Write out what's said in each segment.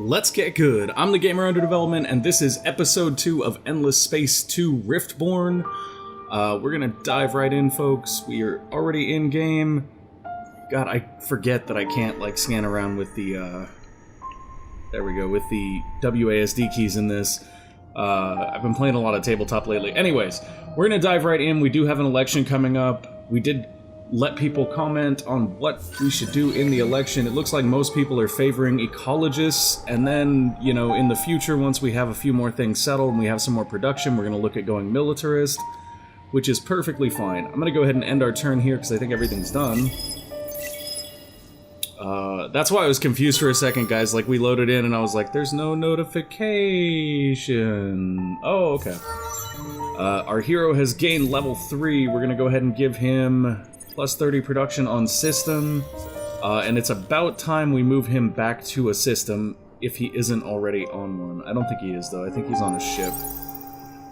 Let's get good. I'm the Gamer Under Development, and this is episode 2 of Endless Space 2 Riftborn. We're gonna dive right in, folks. We are already in game. God, I forget that I can't, like, scan around with the, there we go, with the WASD keys in this. I've been playing a lot of tabletop lately. Anyways, we're gonna dive right in. We do have an election coming up. We did let people comment on what we should do in the election. It looks like most people are favoring ecologists, and then, you know, in the future, once we have a few more things settled and we have some more production, we're gonna look at going militarist, which is perfectly fine. I'm gonna go ahead and end our turn here because I think everything's done. That's why I was confused for a second, guys. Like, we loaded in and I was like, there's no notification. Oh, okay. Our hero has gained level 3. We're gonna go ahead and give him plus 30 production on system. And it's about time we move him back to a system if he isn't already on one. I don't think he is, though. I think he's on a ship.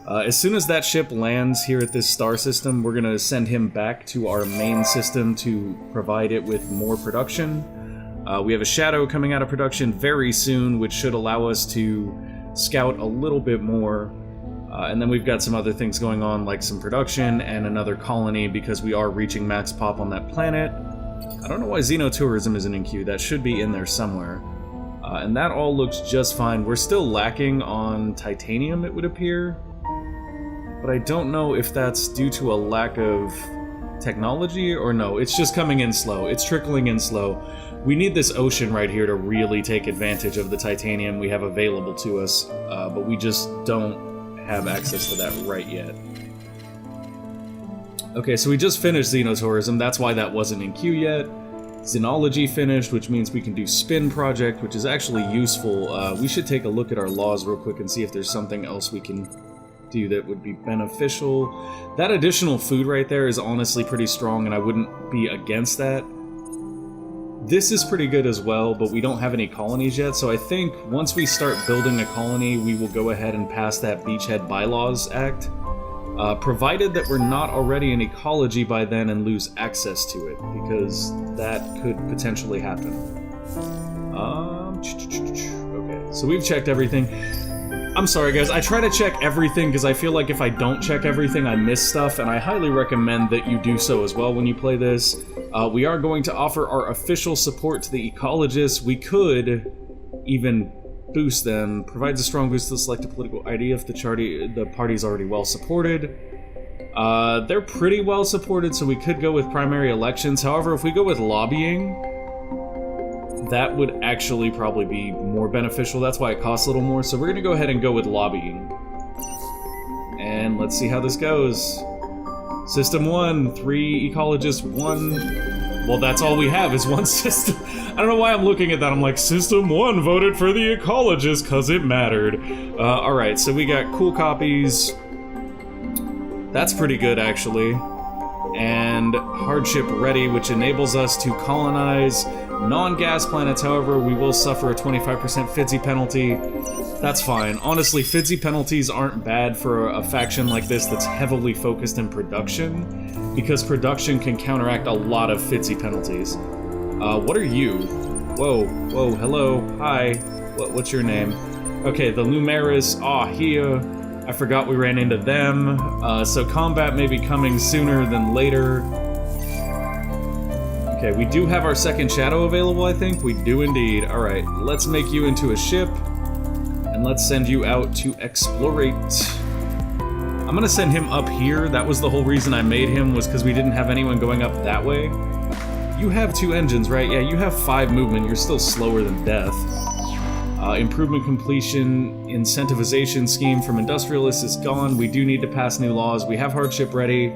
As soon as that ship lands here at this star system, we're gonna send him back to our main system to provide it with more production. We have a shadow coming out of production very soon, which should allow us to scout a little bit more. And then we've got some other things going on, like some production and another colony, because we are reaching max pop on that planet. I don't know why xenotourism isn't in queue. That should be in there somewhere. And that all looks just fine. We're still lacking on titanium, it would appear. But I don't know if that's due to a lack of technology or no. It's just coming in slow. It's trickling in slow. We need this ocean right here to really take advantage of the titanium we have available to us, but we just don't have access to that right yet. Okay, so we just finished xenotourism. That's why that wasn't in queue yet. Xenology finished, which means we can do spin project, which is actually useful. We should take a look at our laws real quick and see if there's something else we can do that would be beneficial. That additional food right there is honestly pretty strong, and I wouldn't be against that. This is pretty good as well, but we don't have any colonies yet, so I think once we start building a colony, we will go ahead and pass that Beachhead Bylaws Act, provided that we're not already in ecology by then and lose access to it, because that could potentially happen. Okay, so we've checked everything. I'm sorry, guys, I try to check everything because I feel like if I don't check everything, I miss stuff, and I highly recommend that you do so as well when you play this. We are going to offer our official support to the ecologists. We could even boost them. Provides a strong boost to the selected political idea if the party's already well supported. They're pretty well supported, so we could go with primary elections. However, if we go with lobbying, that would actually probably be more beneficial. That's why it costs a little more. So we're gonna go ahead and go with lobbying. And let's see how this goes. System 1, 3 ecologists, 1... Well, that's all we have is one system. I don't know why I'm looking at that. I'm like, System 1 voted for the ecologists because it mattered. Alright, so we got cool copies. That's pretty good, actually. And hardship ready, which enables us to colonize non-gas planets. However, we will suffer a 25% FIDSI penalty. That's fine. Honestly, FIDSI penalties aren't bad for a faction like this that's heavily focused in production, because production can counteract a lot of FIDSI penalties. What are you? Whoa, hello, hi. What's your name? Okay, the Lumeris, here. I forgot we ran into them. So combat may be coming sooner than later. Okay, we do have our second shadow available, I think. We do indeed. Alright, let's make you into a ship, and let's send you out to explorate. I'm gonna send him up here. That was the whole reason I made him, was because we didn't have anyone going up that way. You have 2 engines, right? Yeah, you have 5 movement. You're still slower than death. Improvement completion incentivization scheme from industrialists is gone. We do need to pass new laws. We have hardship ready.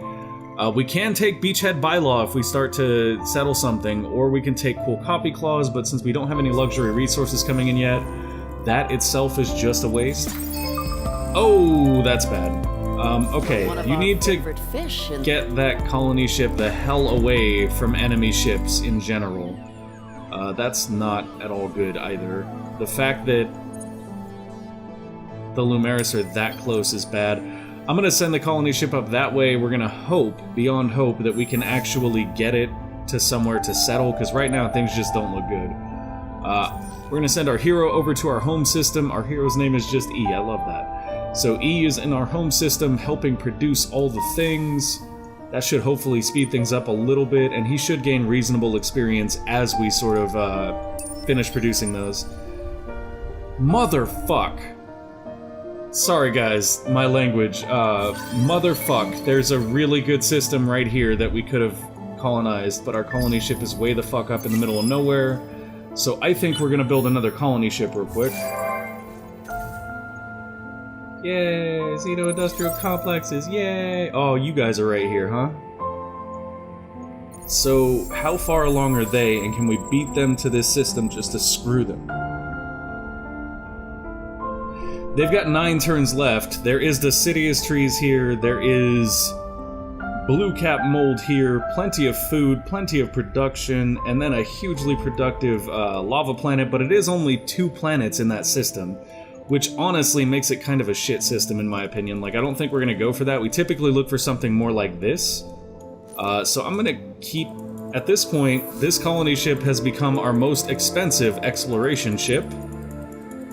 We can take Beachhead Bylaw if we start to settle something, or we can take Cool Copy Clause, but since we don't have any luxury resources coming in yet, that itself is just a waste. Oh, that's bad. Okay, you need to get that colony ship the hell away from enemy ships in general. That's not at all good either. The fact that the Lumeris are that close is bad. I'm gonna send the colony ship up that way. We're gonna hope, beyond hope, that we can actually get it to somewhere to settle, because right now things just don't look good. We're gonna send our hero over to our home system. Our hero's name is just E. I love that. So E is in our home system, helping produce all the things. That should hopefully speed things up a little bit, and he should gain reasonable experience as we sort of finish producing those. Motherfuck. Sorry guys, my language. Motherfuck. There's a really good system right here that we could have colonized, but our colony ship is way the fuck up in the middle of nowhere. So I think we're gonna build another colony ship real quick. Yay, Xeno-industrial complexes, yay! Oh, you guys are right here, huh? So, how far along are they, and can we beat them to this system just to screw them? They've got 9 turns left. There is deciduous trees here, there is blue cap mold here, plenty of food, plenty of production, and then a hugely productive lava planet, but it is only 2 planets in that system, which honestly makes it kind of a shit system in my opinion. Like, I don't think we're gonna go for that. We typically look for something more like this. So I'm gonna keep... At this point, this colony ship has become our most expensive exploration ship.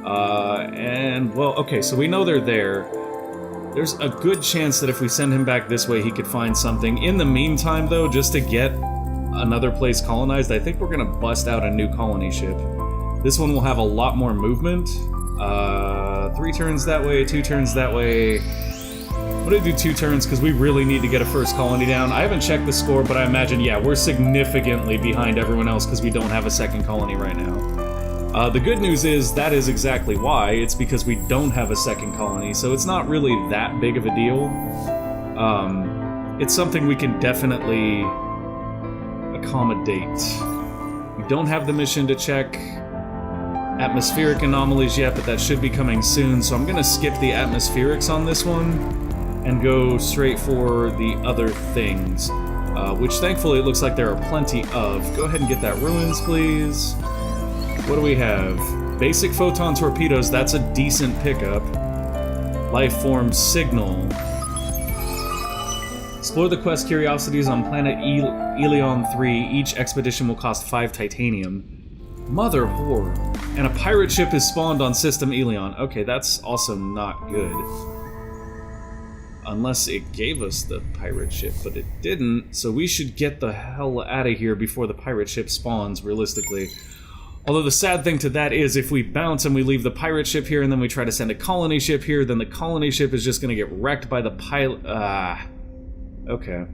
And, well, okay, so we know they're there. There's a good chance that if we send him back this way, he could find something. In the meantime, though, just to get another place colonized, I think we're gonna bust out a new colony ship. This one will have a lot more movement. 3 turns that way, 2 turns that way. I'm gonna do 2 turns because we really need to get a first colony down. I haven't checked the score, but I imagine, yeah, we're significantly behind everyone else because we don't have a second colony right now. The good news is that is exactly why. It's because we don't have a second colony, so it's not really that big of a deal. It's something we can definitely accommodate. We don't have the mission to check atmospheric anomalies yet, but that should be coming soon, so I'm gonna skip the atmospherics on this one and go straight for the other things, which thankfully it looks like there are plenty of. Go ahead and get that ruins, please. What do we have? Basic photon torpedoes, that's a decent pickup. Life form signal. Explore the quest curiosities on planet Eleon 3. Each expedition will cost 5 titanium. Mother whore. And a pirate ship is spawned on system Eleon. Okay, that's also not good. Unless it gave us the pirate ship, but it didn't, so we should get the hell out of here before the pirate ship spawns, realistically. Although the sad thing to that is, if we bounce and we leave the pirate ship here and then we try to send a colony ship here, then the colony ship is just gonna get wrecked by the pilot. Okay.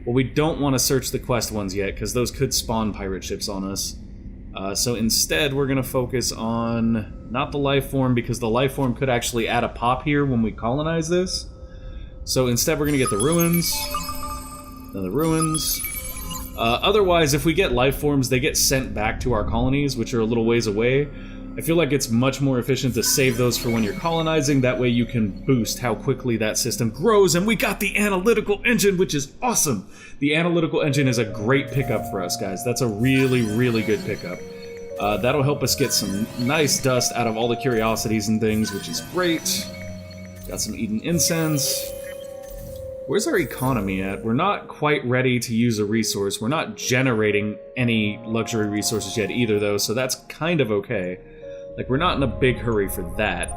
Well, we don't want to search the quest ones yet, because those could spawn pirate ships on us. So instead, we're gonna focus on not the life form, because the life form could actually add a pop here when we colonize this. So instead, we're gonna get the ruins. Then the ruins. Otherwise, if we get life forms, they get sent back to our colonies, which are a little ways away. I feel like it's much more efficient to save those for when you're colonizing. That way you can boost how quickly that system grows. And we got the analytical engine, which is awesome. The analytical engine is a great pickup for us, guys. That's a really, really good pickup. That'll help us get some nice dust out of all the curiosities and things, which is great. Got some Eden incense. Where's our economy at? We're not quite ready to use a resource. We're not generating any luxury resources yet either, though, so that's kind of okay. Like, we're not in a big hurry for that.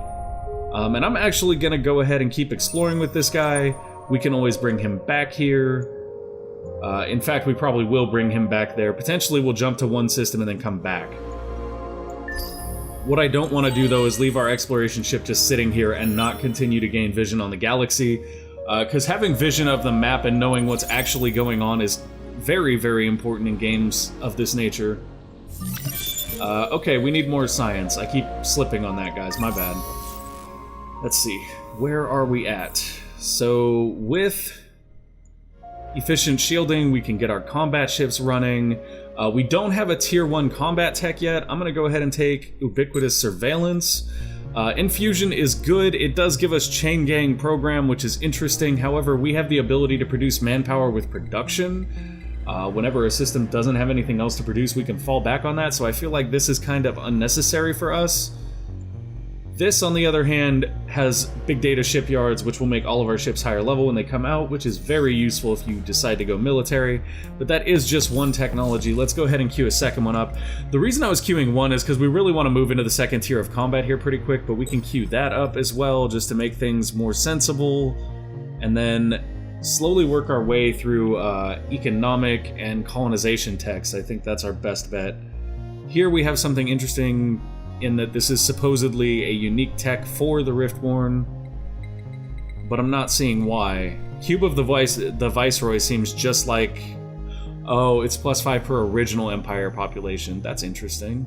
And I'm actually gonna go ahead and keep exploring with this guy. We can always bring him back here. In fact, we probably will bring him back there. Potentially we'll jump to one system and then come back. What I don't want to do, though, is leave our exploration ship just sitting here and not continue to gain vision on the galaxy. Because having vision of the map and knowing what's actually going on is very, very important in games of this nature. Okay, we need more science. I keep slipping on that, guys. My bad. Let's see. Where are we at? So, with efficient shielding, we can get our combat ships running. We don't have a tier 1 combat tech yet. I'm going to go ahead and take ubiquitous surveillance. Infusion is good. It does give us chain gang program, which is interesting. However, we have the ability to produce manpower with production. Whenever a system doesn't have anything else to produce, we can fall back on that, so I feel like this is kind of unnecessary for us. This, on the other hand, has big data shipyards, which will make all of our ships higher level when they come out, which is very useful if you decide to go military. But that is just one technology. Let's go ahead and queue a second one up. The reason I was queuing one is because we really want to move into the second tier of combat here pretty quick, but we can queue that up as well, just to make things more sensible. And then slowly work our way through economic and colonization techs. I think that's our best bet. Here we have something interesting in that this is supposedly a unique tech for the Riftborn, but I'm not seeing why. Cube of the Viceroy seems just like... Oh, it's +5 per original Empire population. That's interesting.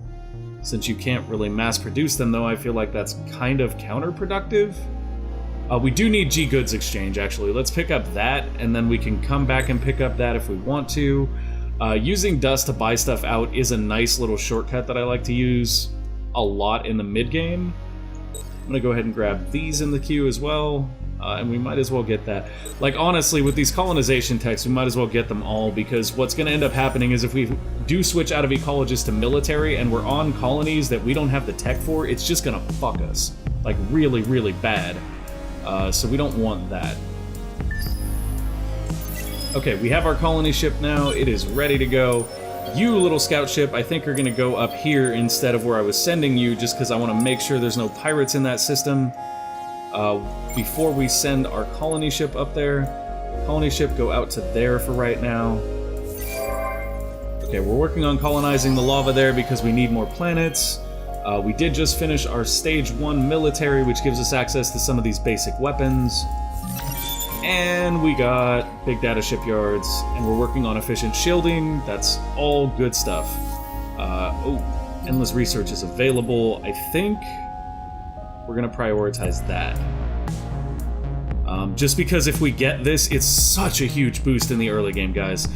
Since you can't really mass produce them, though, I feel like that's kind of counterproductive. We do need G-Goods Exchange, actually. Let's pick up that, and then we can come back and pick up that if we want to. Using dust to buy stuff out is a nice little shortcut that I like to use a lot in the mid-game. I'm gonna go ahead and grab these in the queue as well, and we might as well get that. Like, honestly, with these colonization techs, we might as well get them all, because what's gonna end up happening is if we do switch out of ecologist to military and we're on colonies that we don't have the tech for, it's just gonna fuck us. Like, really, really bad. So we don't want that. Okay, we have our colony ship now. It is ready to go. You, little scout ship, I think are going to go up here instead of where I was sending you, just because I want to make sure there's no pirates in that system. Before we send our colony ship up there. Colony ship, go out to there for right now. Okay, we're working on colonizing the lava there because we need more planets. We did just finish our Stage 1 military, which gives us access to some of these basic weapons. And we got big data shipyards, and we're working on efficient shielding. That's all good stuff. Oh, endless research is available. I think we're gonna prioritize that. Just because if we get this, it's such a huge boost in the early game, guys.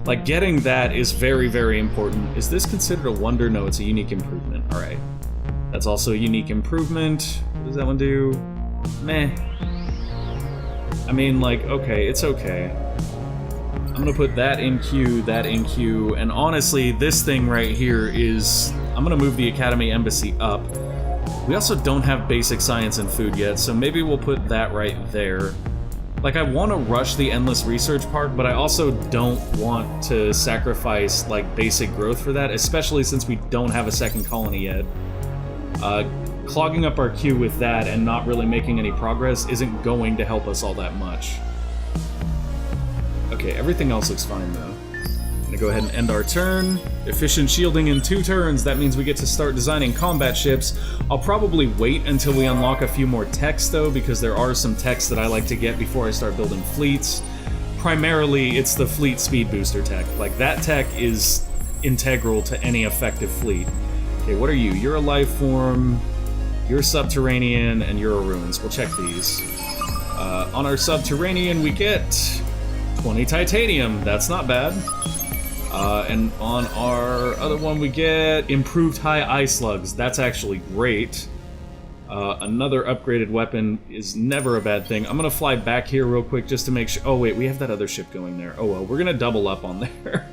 Like, getting that is very, very important. Is this considered a wonder? No, it's a unique improvement. All right. That's also a unique improvement. What does that one do? Meh. I mean, like, okay, it's okay. I'm gonna put that in queue, and honestly, this thing right here is... I'm gonna move the Academy Embassy up. We also don't have basic science and food yet, so maybe we'll put that right there. Like, I want to rush the Endless Research Park, but I also don't want to sacrifice, like, basic growth for that, especially since we don't have a second colony yet. Clogging up our queue with that and not really making any progress isn't going to help us all that much. Okay, everything else looks fine, though. I'm gonna go ahead and end our turn. Efficient shielding in 2 turns. That means we get to start designing combat ships. I'll probably wait until we unlock a few more techs, though, because there are some techs that I like to get before I start building fleets. Primarily, it's the fleet speed booster tech. Like, that tech is integral to any effective fleet. Okay, what are you? You're a life form, you're subterranean, and you're a ruins. We'll check these. On our subterranean, we get 20 titanium. That's not bad. And on our other one, we get improved high eye slugs. That's actually great. Another upgraded weapon is never a bad thing. I'm gonna fly back here real quick just to make sure. Oh wait, we have that other ship going there. Oh well, we're gonna double up on there.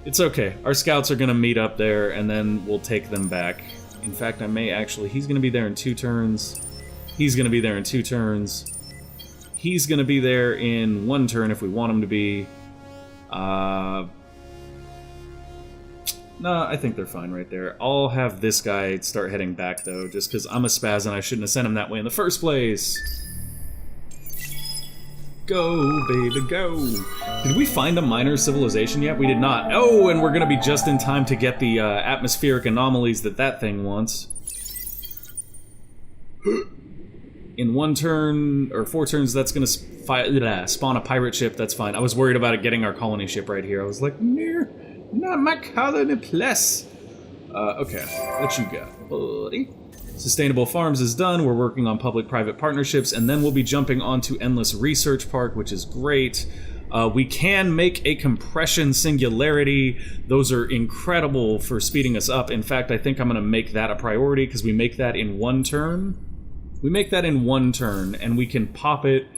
It's okay. Our scouts are gonna meet up there, and then we'll take them back. In fact, I may actually... He's gonna be there in 2 turns. He's gonna be there in 2 turns. He's gonna be there in 1 turn if we want him to be. No, I think they're fine right there. I'll have this guy start heading back, though, just because I'm a spaz and I shouldn't have sent him that way in the first place. Go, baby, go. Did we find a minor civilization yet? We did not. Oh, and we're gonna be just in time to get the atmospheric anomalies that thing wants. In 1 turn, or 4 turns, that's gonna spawn a pirate ship. That's fine. I was worried about it getting our colony ship right here. I was like, no, not my colony plus. Okay, what you got, buddy? Sustainable Farms is done. We're working on public-private partnerships, and then we'll be jumping onto Endless Research Park, which is great. We can make a compression singularity. Those are incredible for speeding us up. In fact, I think I'm going to make that a priority, because we make that in 1 turn. We make that in 1 turn, and we can pop it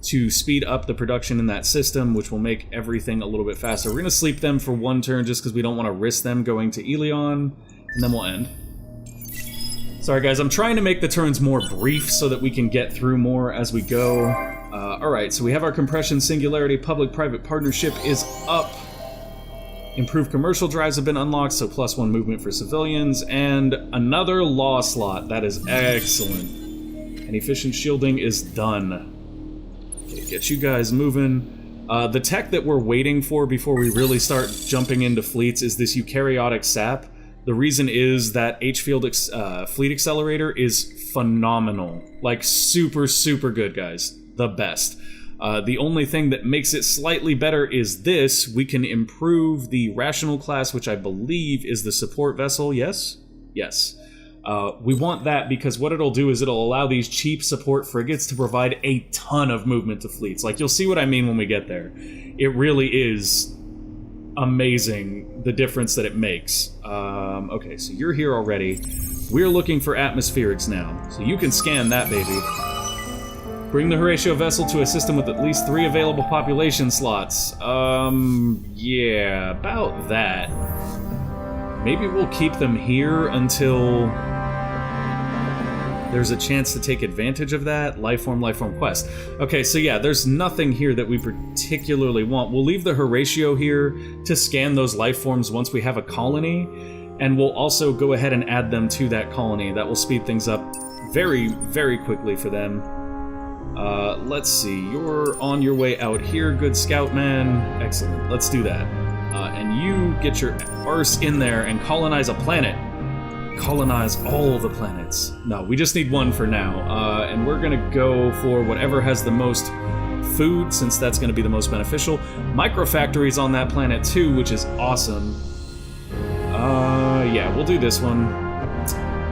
to speed up the production in that system, which will make everything a little bit faster. We're going to sleep them for 1 turn, just because we don't want to risk them going to Elion, and then we'll end. Sorry guys, I'm trying to make the turns more brief so that we can get through more as we go. Alright, so we have our compression singularity, public-private partnership is up. Improved commercial drives have been unlocked, so +1 movement for civilians, and another law slot. That is excellent. And efficient shielding is done. Okay, get you guys moving. The tech that we're waiting for before we really start jumping into fleets is this eukaryotic sap. The reason is that H-Field Fleet Accelerator is phenomenal. Like, super, super good, guys. The best. The only thing that makes it slightly better is this. We can improve the rational class, which I believe is the support vessel. Yes? Yes. We want that because what it'll do is it'll allow these cheap support frigates to provide a ton of movement to fleets. Like, you'll see what I mean when we get there. It really is amazing, the difference that it makes. Okay, so you're here already. We're looking for atmospherics now. So you can scan that, baby. Bring the Horatio vessel to a system with at least 3 available population slots. Yeah, about that. Maybe we'll keep them here until there's a chance to take advantage of that. Lifeform quest. Okay, so yeah, there's nothing here that we particularly want. We'll leave the Horatio here to scan those lifeforms once we have a colony, and we'll also go ahead and add them to that colony. That will speed things up very, very quickly for them. Let's see, you're on your way out here, good scout man. Excellent, let's do that. And you get your arse in there and colonize a planet. Colonize all the planets. No, we just need one for now. And we're gonna go for whatever has the most food, since that's gonna be the most beneficial. Microfactories on that planet too, which is awesome. Yeah, we'll do this one.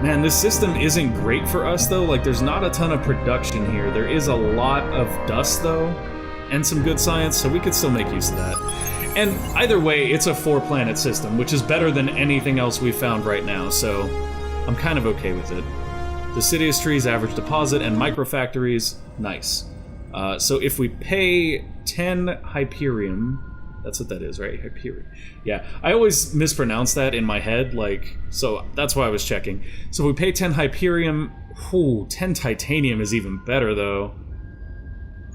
Man, this system isn't great for us, though. Like, there's not a ton of production here. There is a lot of dust, though, and some good science, so we could still make use of that. And either way, it's a 4-planet system, which is better than anything else we've found right now, so I'm kind of okay with it. Deciduous trees, average deposit, and microfactories, nice. So if we pay 10 Hyperium... That's what that is, right? Hyperion. Yeah, I always mispronounce that in my head, like, so that's why I was checking. So if we pay 10 Hyperium, ooh, 10 Titanium is even better, though.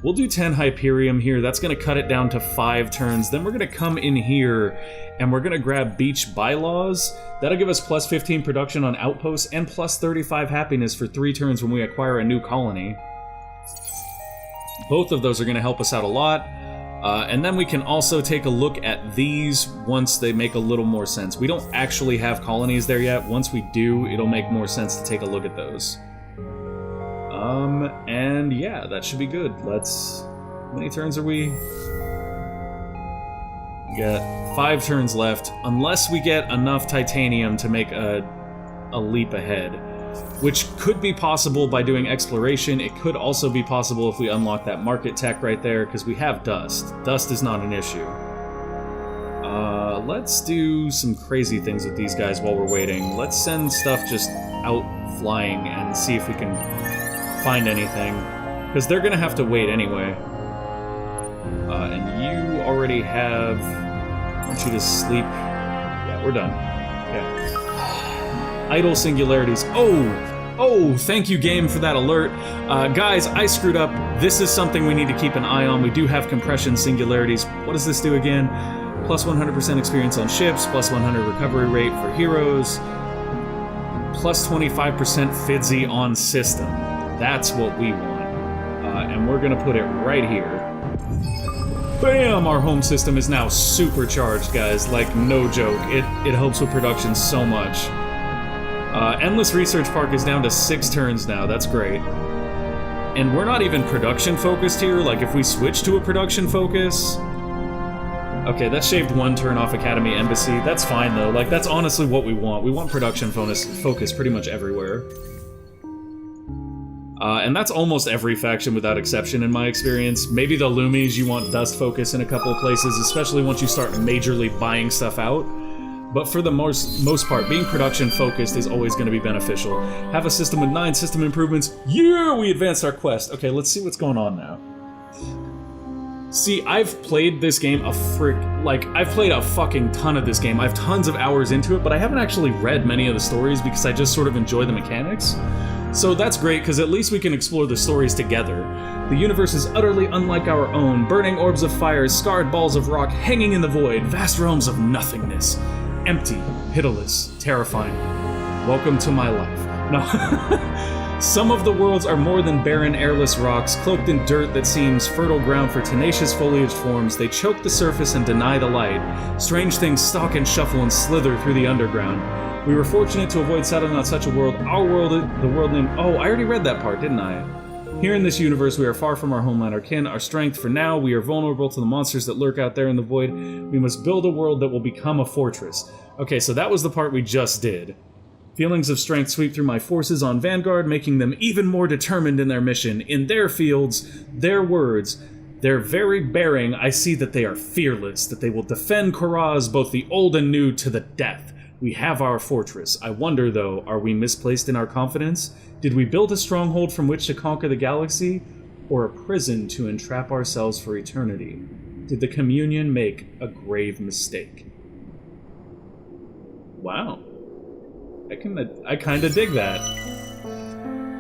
We'll do 10 Hyperium here. That's going to cut it down to 5 turns. Then we're going to come in here, and we're going to grab Beach Bylaws. That'll give us plus 15 production on outposts, and plus 35 happiness for 3 turns when we acquire a new colony. Both of those are going to help us out a lot. And then we can also take a look at these once they make a little more sense. We don't actually have colonies there yet. Once we do, it'll make more sense to take a look at those. And yeah, that should be good. Let's... How many turns are we? We got 5 turns left, unless we get enough titanium to make a leap ahead. Which could be possible by doing exploration. It could also be possible if we unlock that market tech right there, because we have dust. Dust is not an issue. Let's do some crazy things with these guys while we're waiting. Let's send stuff just out flying and see if we can find anything. Because they're going to have to wait anyway. And you already have... I want you to sleep. Yeah, we're done. Yeah. Idle singularities. Oh, thank you, game, for that alert. Guys, I screwed up. This is something we need to keep an eye on. We do have compression singularities. What does this do again? Plus 100% experience on ships, plus 100 recovery rate for heroes, plus 25% FIDSy on system. That's what we want. And we're going to put it right here. Bam! Our home system is now supercharged, guys. Like, no joke. It helps with production so much. Endless Research Park is down to 6 turns now. That's great. And we're not even production focused here. Like, if we switch to a production focus... Okay, that shaved 1 turn off Academy Embassy. That's fine, though. Like, that's honestly what we want. We want production focus pretty much everywhere. And that's almost every faction without exception, in my experience. Maybe the Loomies, you want dust focus in a couple of places, especially once you start majorly buying stuff out. But for the most part, being production focused is always going to be beneficial. Have a system with 9 system improvements. Yeah, we advanced our quest. Okay, let's see what's going on now. See, I've played this game I've played a fucking ton of this game. I have tons of hours into it, but I haven't actually read many of the stories because I just sort of enjoy the mechanics. So that's great, because at least we can explore the stories together. The universe is utterly unlike our own, burning orbs of fire, scarred balls of rock hanging in the void, vast realms of nothingness. Empty, pitiless, terrifying. Welcome to my life. No. Some of the worlds are more than barren, airless rocks, cloaked in dirt that seems fertile ground for tenacious foliage forms. They choke the surface and deny the light. Strange things stalk and shuffle and slither through the underground. We were fortunate to avoid settling on such a world. Our world, the world named... Oh, I already read that part, didn't I? Here in this universe, we are far from our homeland, our kin, our strength. For now, we are vulnerable to the monsters that lurk out there in the void. We must build a world that will become a fortress. Okay, so that was the part we just did. Feelings of strength sweep through my forces on Vanguard, making them even more determined in their mission. In their fields, their words, their very bearing, I see that they are fearless, that they will defend Koraz, both the old and new, to the death. We have our fortress. I wonder, though, are we misplaced in our confidence? Did we build a stronghold from which to conquer the galaxy, or a prison to entrap ourselves for eternity? Did the Communion make a grave mistake? Wow. I kind of dig that.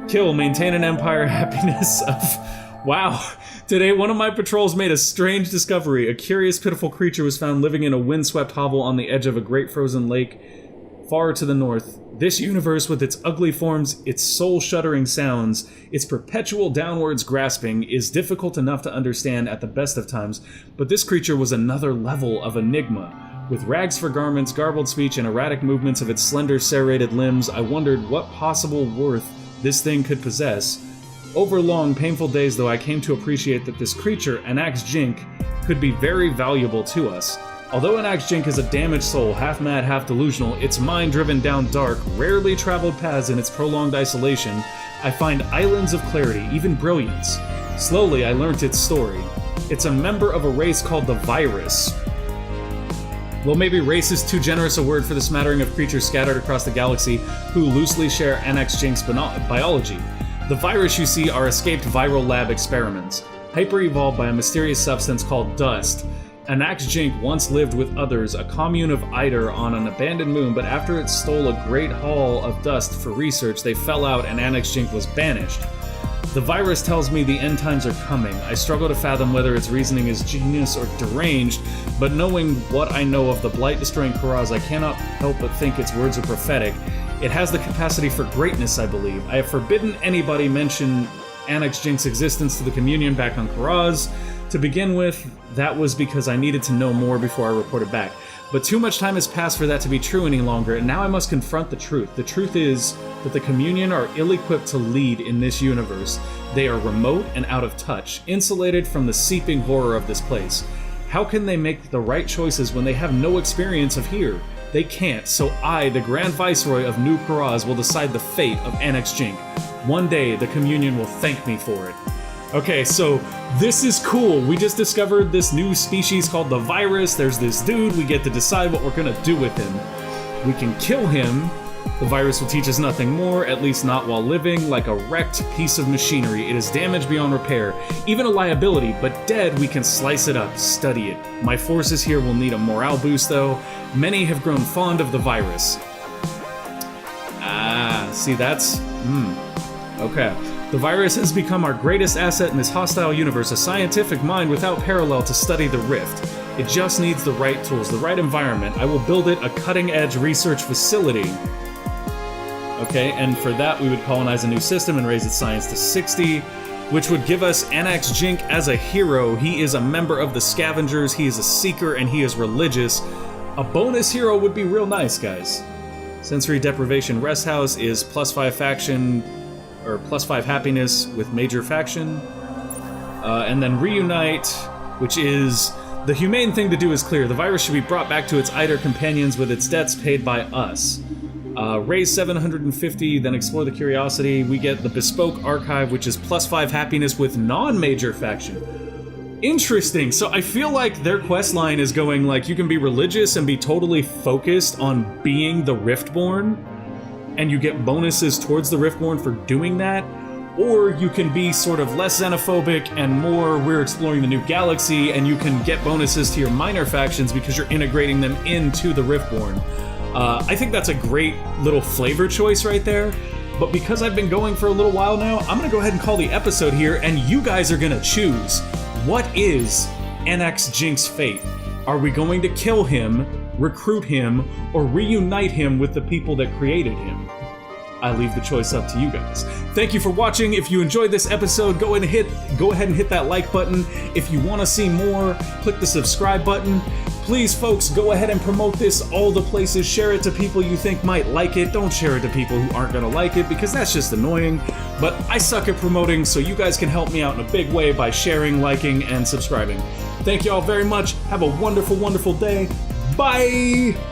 Kill, maintain an empire, happiness of... Wow. Today, one of my patrols made a strange discovery. A curious, pitiful creature was found living in a windswept hovel on the edge of a great frozen lake far to the north. This universe, with its ugly forms, its soul-shuddering sounds, its perpetual downwards grasping, is difficult enough to understand at the best of times, but this creature was another level of enigma. With rags for garments, garbled speech, and erratic movements of its slender, serrated limbs, I wondered what possible worth this thing could possess. Over long, painful days, though, I came to appreciate that this creature, Anax Jink, could be very valuable to us. Although Anax Jink is a damaged soul, half mad, half delusional, its mind driven down dark, rarely traveled paths in its prolonged isolation, I find islands of clarity, even brilliance. Slowly, I learnt its story. It's a member of a race called the Virus. Well, maybe race is too generous a word for the smattering of creatures scattered across the galaxy who loosely share Anax Jink's biology. The virus you see are escaped viral lab experiments, hyper-evolved by a mysterious substance called dust. Anax Jink once lived with others, a commune of Eider on an abandoned moon, but after it stole a great haul of dust for research, they fell out and Anax Jink was banished. The virus tells me the end times are coming. I struggle to fathom whether its reasoning is genius or deranged, but knowing what I know of the blight-destroying Koraz, I cannot help but think its words are prophetic. It has the capacity for greatness, I believe. I have forbidden anybody mention Anax Jink's existence to the Communion back on Koraz. To begin with, that was because I needed to know more before I reported back. But too much time has passed for that to be true any longer, and now I must confront the truth. The truth is that the Communion are ill-equipped to lead in this universe. They are remote and out of touch, insulated from the seeping horror of this place. How can they make the right choices when they have no experience of here? They can't, so I, the Grand Viceroy of New Koraz, will decide the fate of Anax Jink. One day, the Communion will thank me for it. Okay, so this is cool. We just discovered this new species called the Virus. There's this dude. We get to decide what we're gonna do with him. We can kill him. The virus will teach us nothing more, at least not while living, like a wrecked piece of machinery. It is damaged beyond repair. Even a liability, but dead, we can slice it up, study it. My forces here will need a morale boost, though. Many have grown fond of the virus. Ah, see, that's... Okay. The virus has become our greatest asset in this hostile universe, a scientific mind without parallel to study the rift. It just needs the right tools, the right environment. I will build it a cutting-edge research facility. Okay, and for that we would colonize a new system and raise its science to 60, which would give us Anax Jink as a hero. He is a member of the Scavengers, he is a seeker, and he is religious. A bonus hero would be real nice, guys. Sensory Deprivation Rest House is +5 faction... or +5 happiness with major faction. And then Reunite, which is... The humane thing to do is clear. The virus should be brought back to its Eider companions with its debts paid by us. Raise 750, then explore the curiosity. We get the Bespoke Archive, which is +5 happiness with non-major faction. Interesting. So I feel like their quest line is going like, you can be religious and be totally focused on being the Riftborn, and you get bonuses towards the Riftborn for doing that, or you can be sort of less xenophobic and more we're exploring the new galaxy, and you can get bonuses to your minor factions because you're integrating them into the Riftborn. I think that's a great little flavor choice right there. But because I've been going for a little while now, I'm gonna go ahead and call the episode here, and you guys are gonna choose, what is NX Jink's fate? Are we going to kill him, recruit him, or reunite him with the people that created him? I leave the choice up to you guys. Thank you for watching. If you enjoyed this episode, go ahead and hit that like button. If you want to see more, click the subscribe button. Please, folks, go ahead and promote this all the places. Share it to people you think might like it. Don't share it to people who aren't going to like it, because that's just annoying. But I suck at promoting, so you guys can help me out in a big way by sharing, liking, and subscribing. Thank you all very much. Have a wonderful, wonderful day. Bye!